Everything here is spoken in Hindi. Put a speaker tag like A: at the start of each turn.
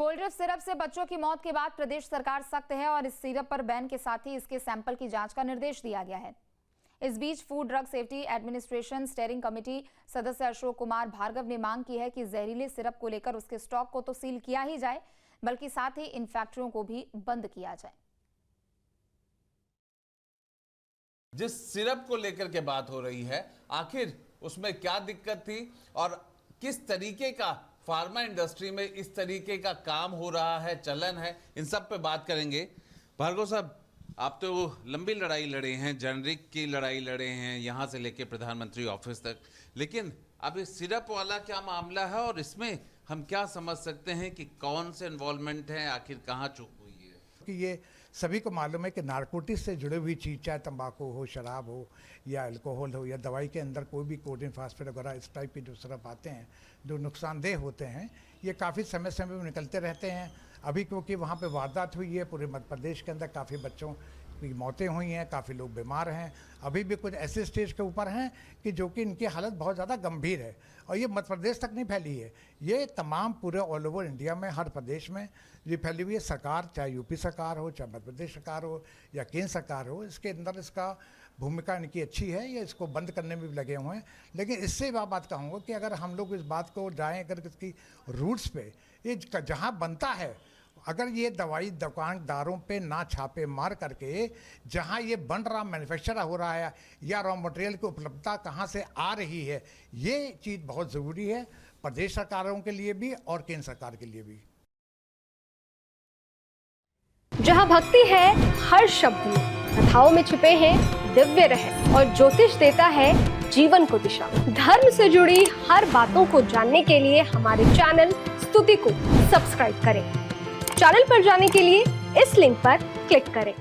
A: कोल्ड ड्रिप सिरप से बच्चों की मौत के बाद प्रदेश सरकार सख्त है और इस सिरप पर बैन के साथ ही इसके सैंपल की जांच का निर्देश दिया गया है। इस बीच food drug safety administration steering committee सदस्य अशोक कुमार भार्गव ने मांग की है कि जहरीले सिरप को लेकर उसके स्टॉक को तो सील किया ही जाए, बल्कि साथ ही इन फैक्ट्रियों को भी बंद किया जाए।
B: जिस सिरप को लेकर के बात हो रही है, आखिर उसमें क्या दिक्कत थी और किस तरीके का फार्मा इंडस्ट्री में इस तरीके का काम हो रहा है, चलन है, इन सब पे बात करेंगे। भार्गव साहब, आप तो लंबी लड़ाई लड़े हैं, जेनरिक की लड़ाई लड़े हैं, यहाँ से लेके प्रधानमंत्री ऑफिस तक, लेकिन अब इस सिरप वाला क्या मामला है और इसमें हम क्या समझ सकते हैं कि कौन से इन्वॉल्वमेंट है, आखिर कहाँ चूक हुई है?
C: कि ये सभी को मालूम है कि नारकोटिक्स से जुड़ी हुई चीज़, चाहे तंबाकू हो, शराब हो या अल्कोहल हो या दवाई के अंदर कोई भी कोडिन फास्फेट वगैरह इस टाइप के जो सिरप आते हैं जो नुकसानदेह होते हैं, ये काफ़ी समय समय में निकलते रहते हैं। अभी क्योंकि वहाँ पे वारदात हुई है, पूरे मध्य प्रदेश के अंदर काफ़ी बच्चों की मौतें हुई हैं, काफ़ी लोग बीमार हैं, अभी भी कुछ ऐसे स्टेज के ऊपर हैं कि जो कि इनकी हालत बहुत ज़्यादा गंभीर है। और ये मध्य प्रदेश तक नहीं फैली है, ये तमाम पूरे ऑल ओवर इंडिया में हर प्रदेश में ये फैली हुई है। सरकार, चाहे यूपी सरकार हो, चाहे मध्य प्रदेश सरकार हो या केंद्र सरकार हो, इसके अंदर इसका भूमिका इनकी अच्छी है, ये इसको बंद करने में भी लगे हुए हैं। लेकिन इससे बात कहूँगा कि अगर हम लोग इस बात को जाएँ, अगर इसकी रूट्स पे, ये जहाँ बनता है, अगर ये दवाई दुकानदारों पे ना छापे मार करके जहाँ ये बन रहा, मैन्युफैक्चर हो रहा है या रॉ मटेरियल की उपलब्धता कहाँ से आ रही है, ये चीज़ बहुत ज़रूरी है प्रदेश सरकारों के लिए भी और केंद्र सरकार के लिए भी।
D: जहाँ भक्ति है हर शब्द में, कथाओं में छुपे हैं दिव्य रहस्य और ज्योतिष देता है जीवन को दिशा। धर्म से जुड़ी हर बातों को जानने के लिए हमारे चैनल स्तुति को सब्सक्राइब करें। चैनल पर जाने के लिए इस लिंक पर क्लिक करें।